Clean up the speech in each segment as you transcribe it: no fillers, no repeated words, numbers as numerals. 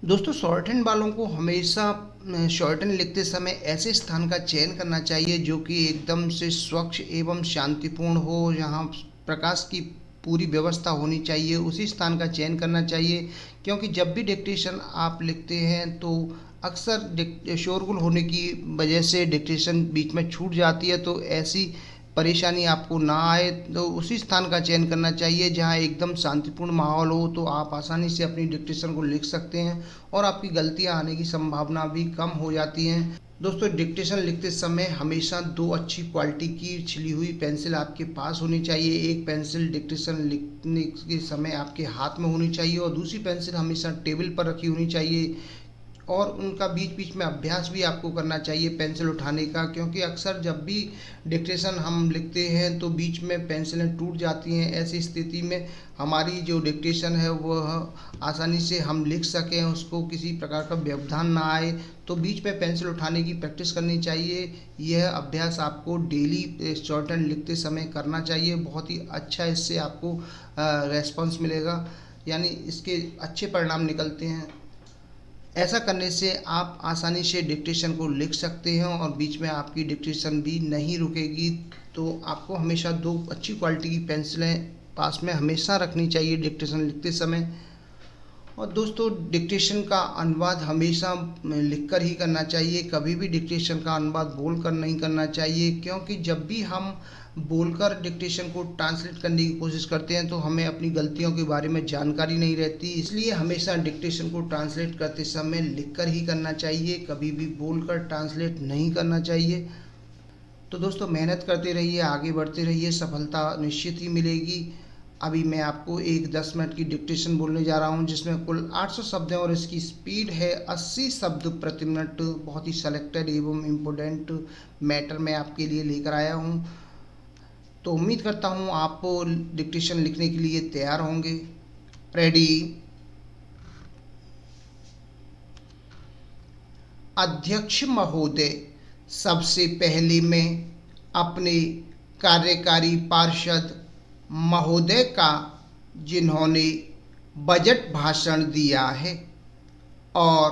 दोस्तों, short hand वालों को हमेशा शॉर्ट हैंड लिखते समय ऐसे स्थान का चयन करना चाहिए जो कि एकदम से स्वच्छ एवं शांतिपूर्ण हो, जहाँ प्रकाश की पूरी व्यवस्था होनी चाहिए। उसी स्थान का चयन करना चाहिए, क्योंकि जब भी डिक्टेशन आप लिखते हैं तो अक्सर शोरगुल होने की वजह से डिक्टेशन बीच में छूट जाती है। तो ऐसी परेशानी आपको ना आए तो उसी स्थान का चयन करना चाहिए जहाँ एकदम शांतिपूर्ण माहौल हो, तो आप आसानी से अपनी डिक्टेशन को लिख सकते हैं और आपकी गलतियां आने की संभावना भी कम हो जाती हैं। दोस्तों, डिक्टेशन लिखते समय हमेशा दो अच्छी क्वालिटी की छिली हुई पेंसिल आपके पास होनी चाहिए। एक पेंसिल डिक्टेशन लिखने के समय आपके हाथ में होनी चाहिए और दूसरी पेंसिल हमेशा टेबल पर रखी होनी चाहिए। और उनका बीच बीच में अभ्यास भी आपको करना चाहिए पेंसिल उठाने का, क्योंकि अक्सर जब भी डिक्टेशन हम लिखते हैं तो बीच में पेंसिलें टूट जाती हैं। ऐसी स्थिति में हमारी जो डिक्टेशन है वह आसानी से हम लिख सकें, उसको किसी प्रकार का व्यवधान ना आए, तो बीच में पेंसिल उठाने की प्रैक्टिस करनी चाहिए। यह अभ्यास आपको डेली शॉर्ट हैंड लिखते समय करना चाहिए। बहुत ही अच्छा इससे आपको रेस्पॉन्स मिलेगा, यानी इसके अच्छे परिणाम निकलते हैं। ऐसा करने से आप आसानी से डिक्टेशन को लिख सकते हैं और बीच में आपकी डिक्टेशन भी नहीं रुकेगी। तो आपको हमेशा दो अच्छी क्वालिटी की पेंसिलें पास में हमेशा रखनी चाहिए डिक्टेशन लिखते समय। और दोस्तों, डिक्टेशन का अनुवाद हमेशा लिखकर ही करना चाहिए। कभी भी डिक्टेशन का अनुवाद बोलकर नहीं करना चाहिए, क्योंकि जब भी हम बोलकर डिक्टेशन को ट्रांसलेट करने की कोशिश करते हैं तो हमें अपनी गलतियों के बारे में जानकारी नहीं रहती। इसलिए हमेशा डिक्टेशन को ट्रांसलेट करते समय लिखकर ही करना चाहिए, कभी भी बोलकर ट्रांसलेट नहीं करना चाहिए। तो दोस्तों, मेहनत करते रहिए, आगे बढ़ते रहिए, सफलता निश्चित ही मिलेगी। अभी मैं आपको एक 10 मिनट की डिक्टेशन बोलने जा रहा हूँ, जिसमें कुल 800 शब्द हैं और इसकी स्पीड है 80 शब्द प्रति मिनट। बहुत ही सेलेक्टेड एवं इम्पोर्टेंट मैटर मैं आपके लिए लेकर आया हूँ। तो उम्मीद करता हूँ आप डिक्टेशन लिखने के लिए तैयार होंगे। रेडी। अध्यक्ष महोदय, सबसे पहले मैं अपने कार्यकारी पार्षद महोदय का, जिन्होंने बजट भाषण दिया है और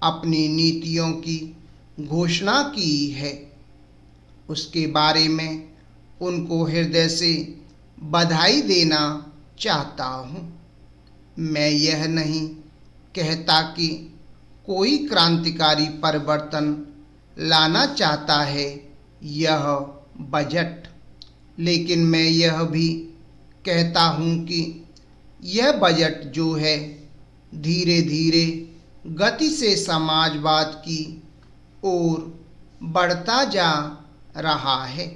अपनी नीतियों की घोषणा की है, उसके बारे में उनको हृदय से बधाई देना चाहता हूँ। मैं यह नहीं कहता कि कोई क्रांतिकारी परिवर्तन लाना चाहता है यह बजट, लेकिन मैं यह भी कहता हूँ कि यह बजट जो है धीरे धीरे गति से समाजवाद की ओर बढ़ता जा रहा है।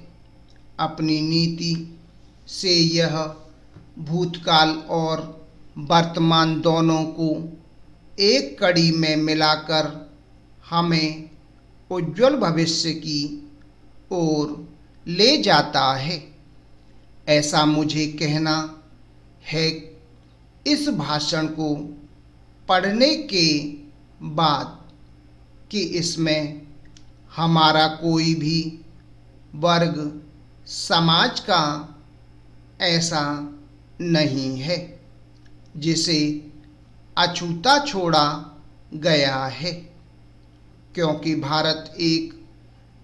अपनी नीति से यह भूतकाल और वर्तमान दोनों को एक कड़ी में मिलाकर हमें उज्जवल भविष्य की ओर ले जाता है। ऐसा मुझे कहना है इस भाषण को पढ़ने के बाद कि इसमें हमारा कोई भी वर्ग समाज का ऐसा नहीं है जिसे अछूता छोड़ा गया है, क्योंकि भारत एक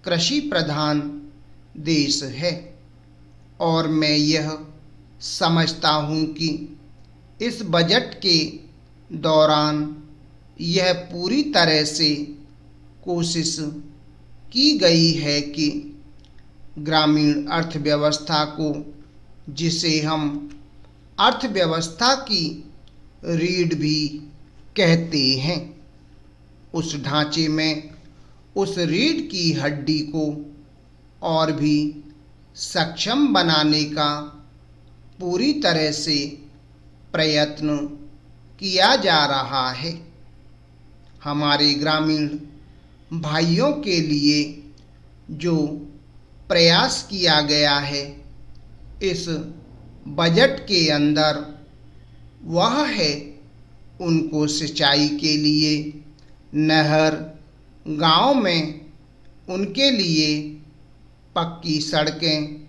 कृषि प्रधान देश है और मैं यह समझता हूँ कि इस बजट के दौरान यह पूरी तरह से कोशिश की गई है कि ग्रामीण अर्थव्यवस्था को, जिसे हम अर्थव्यवस्था की रीढ़ भी कहते हैं, उस ढांचे में उस रीढ़ की हड्डी को और भी सक्षम बनाने का पूरी तरह से प्रयत्न किया जा रहा है। हमारे ग्रामीण भाइयों के लिए जो प्रयास किया गया है इस बजट के अंदर, वह है उनको सिंचाई के लिए नहर, गांव में उनके लिए पक्की सड़कें,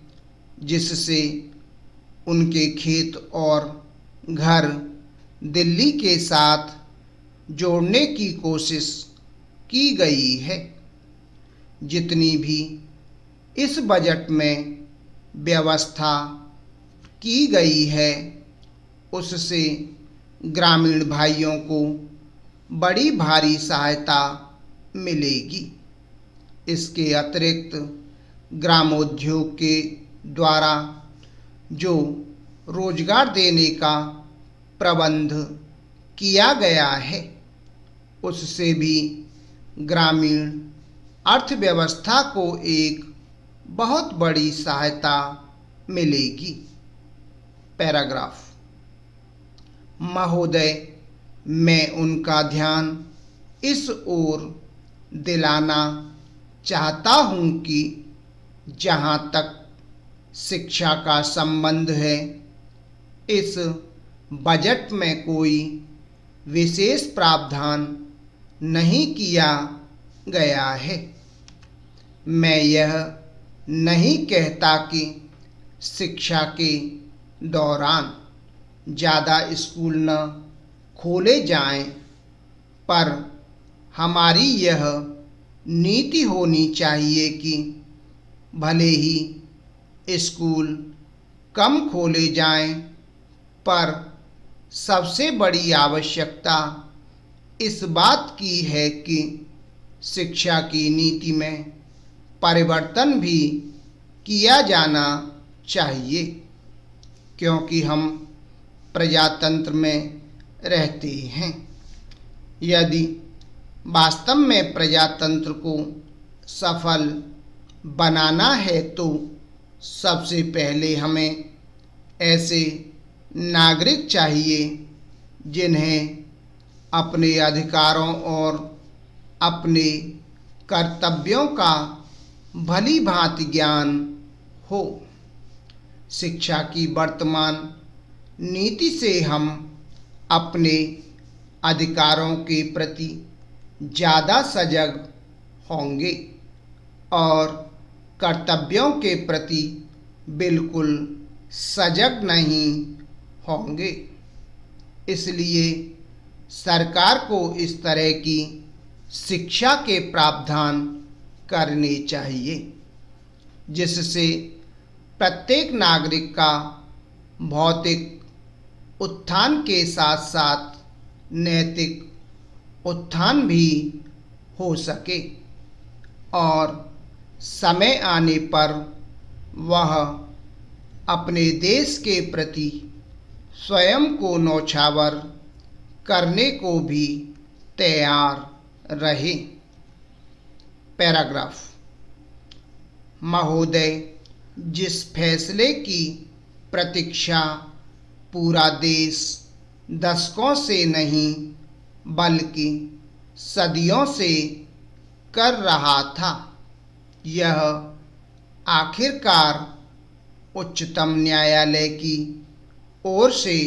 जिससे उनके खेत और घर दिल्ली के साथ जोड़ने की कोशिश की गई है। जितनी भी इस बजट में व्यवस्था की गई है उससे ग्रामीण भाइयों को बड़ी भारी सहायता मिलेगी। इसके अतिरिक्त ग्रामोद्योग के द्वारा जो रोजगार देने का प्रबंध किया गया है उससे भी ग्रामीण अर्थव्यवस्था को एक बहुत बड़ी सहायता मिलेगी। पैराग्राफ। महोदय, मैं उनका ध्यान इस ओर दिलाना चाहता हूँ कि जहाँ तक शिक्षा का संबंध है, इस बजट में कोई विशेष प्रावधान नहीं किया गया है। मैं यह नहीं कहता कि शिक्षा के दौरान ज़्यादा स्कूल न खोले जाएं, पर हमारी यह नीति होनी चाहिए कि भले ही स्कूल कम खोले जाएं, पर सबसे बड़ी आवश्यकता इस बात की है कि शिक्षा की नीति में परिवर्तन भी किया जाना चाहिए, क्योंकि हम प्रजातंत्र में रहते हैं। यदि वास्तव में प्रजातंत्र को सफल बनाना है तो सबसे पहले हमें ऐसे नागरिक चाहिए जिन्हें अपने अधिकारों और अपने कर्तव्यों का भली भांति ज्ञान हो। शिक्षा की वर्तमान नीति से हम अपने अधिकारों के प्रति ज़्यादा सजग होंगे और कर्तव्यों के प्रति बिल्कुल सजग नहीं होंगे। इसलिए सरकार को इस तरह की शिक्षा के प्रावधान करने चाहिए जिससे प्रत्येक नागरिक का भौतिक उत्थान के साथ साथ नैतिक उत्थान भी हो सके और समय आने पर वह अपने देश के प्रति स्वयं को न्यौछावर करने को भी तैयार रहे। पैराग्राफ। महोदय, जिस फैसले की प्रतीक्षा पूरा देश दशकों से नहीं बल्कि सदियों से कर रहा था, यह आखिरकार उच्चतम न्यायालय की ओर से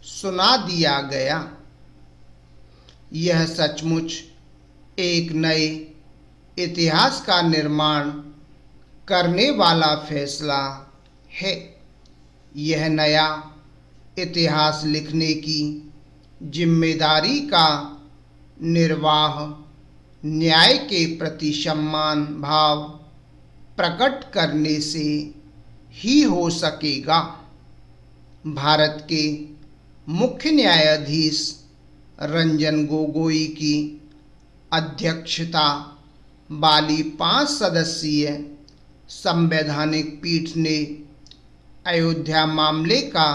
सुना दिया गया। यह सचमुच एक नए इतिहास का निर्माण करने वाला फैसला है। यह नया इतिहास लिखने की जिम्मेदारी का निर्वाह न्याय के प्रति सम्मान भाव प्रकट करने से ही हो सकेगा। भारत के मुख्य न्यायाधीश रंजन गोगोई की अध्यक्षता वाली 5 सदस्यीय संवैधानिक पीठ ने अयोध्या मामले का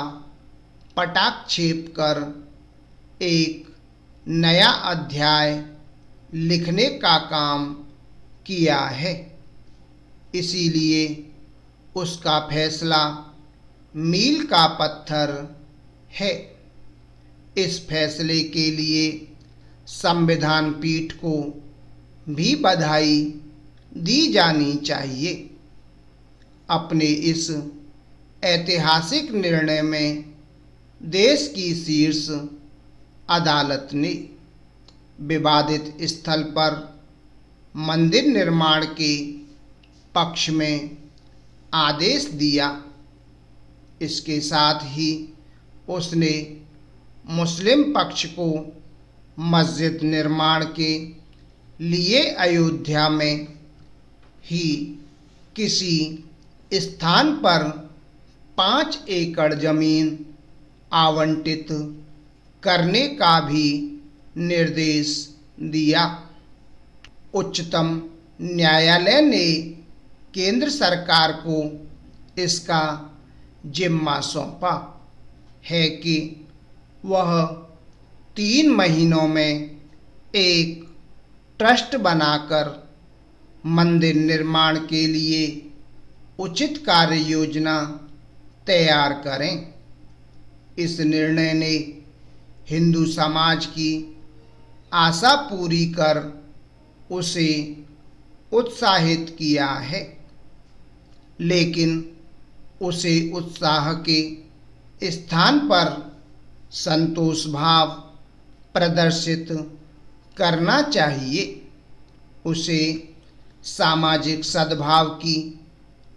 पटाक्षेप कर एक नया अध्याय लिखने का काम किया है। इसीलिए उसका फैसला मील का पत्थर है। इस फैसले के लिए संविधान पीठ को भी बधाई दी जानी चाहिए। अपने इस ऐतिहासिक निर्णय में देश की शीर्ष अदालत ने विवादित स्थल पर मंदिर निर्माण के पक्ष में आदेश दिया। इसके साथ ही उसने मुस्लिम पक्ष को मस्जिद निर्माण के लिए अयोध्या में ही किसी स्थान पर 5 एकड़ जमीन आवंटित करने का भी निर्देश दिया। उच्चतम न्यायालय ने केंद्र सरकार को इसका जिम्मा सौंपा है कि वह 3 महीनों में एक ट्रस्ट बनाकर मंदिर निर्माण के लिए उचित कार्य योजना तैयार करें। इस निर्णय ने हिंदू समाज की आशा पूरी कर उसे उत्साहित किया है, लेकिन उसे उत्साह के स्थान पर संतोष भाव प्रदर्शित करना चाहिए। उसे सामाजिक सद्भाव की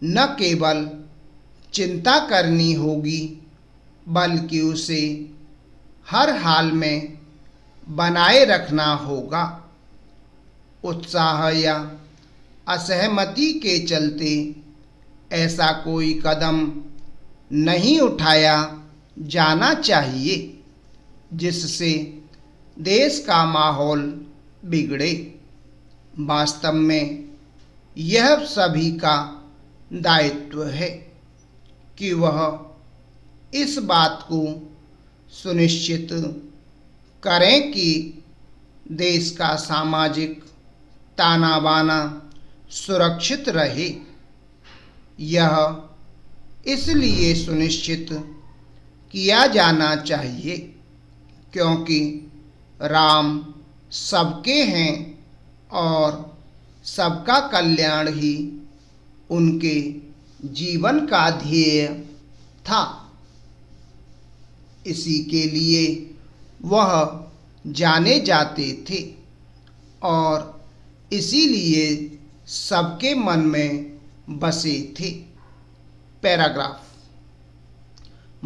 न केवल चिंता करनी होगी, बल्कि उसे हर हाल में बनाए रखना होगा। उत्साह या असहमति के चलते ऐसा कोई कदम नहीं उठाया जाना चाहिए जिससे देश का माहौल बिगड़े। वास्तव में यह सभी का दायित्व है कि वह इस बात को सुनिश्चित करें कि देश का सामाजिक ताना बाना सुरक्षित रहे। यह इसलिए सुनिश्चित किया जाना चाहिए क्योंकि राम सबके हैं और सबका कल्याण ही उनके जीवन का ध्येय था। इसी के लिए वह जाने जाते थे और इसीलिए सबके मन में बसे थे। पैराग्राफ।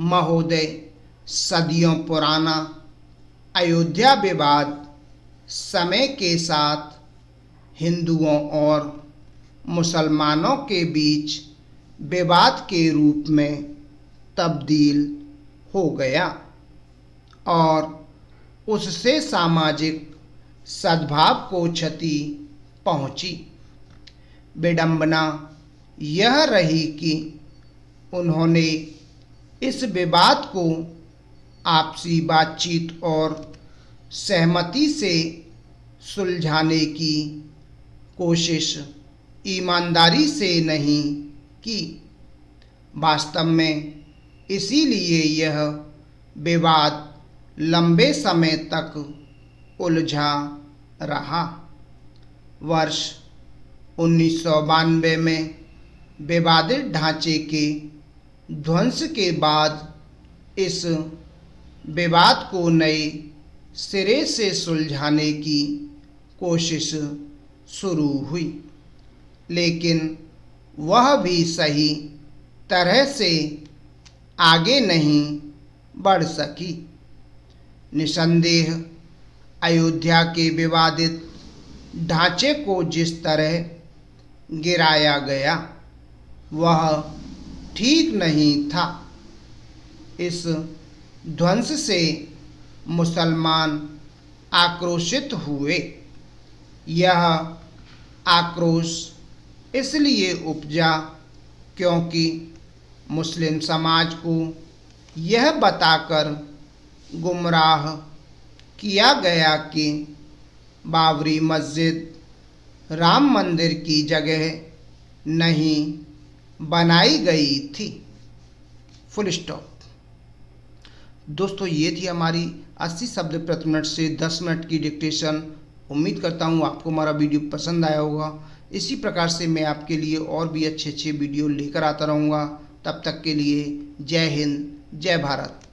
महोदय, सदियों पुराना अयोध्या विवाद समय के साथ हिंदुओं और मुसलमानों के बीच विवाद के रूप में तब्दील हो गया और उससे सामाजिक सद्भाव को क्षति पहुंची। विडंबना यह रही कि उन्होंने इस विवाद को आपसी बातचीत और सहमति से सुलझाने की कोशिश ईमानदारी से नहीं की। वास्तव में इसीलिए यह विवाद लंबे समय तक उलझा रहा। वर्ष 1992 में विवादित ढांचे के ध्वंस के बाद इस विवाद को नए सिरे से सुलझाने की कोशिश शुरू हुई, लेकिन वह भी सही तरह से आगे नहीं बढ़ सकी। निसंदेह अयोध्या के विवादित ढांचे को जिस तरह गिराया गया वह ठीक नहीं था। इस ध्वंस से मुसलमान आक्रोशित हुए। यह आक्रोश इसलिए उपजा क्योंकि मुस्लिम समाज को यह बताकर गुमराह किया गया कि बाबरी मस्जिद राम मंदिर की जगह नहीं बनाई गई थी। Full stop. दोस्तों, ये थी हमारी 80 शब्द प्रति मिनट से 10 मिनट की डिक्टेशन। उम्मीद करता हूँ आपको हमारा वीडियो पसंद आया होगा। इसी प्रकार से मैं आपके लिए और भी अच्छे अच्छे वीडियो लेकर आता रहूँगा। तब तक के लिए जय हिंद, जय भारत।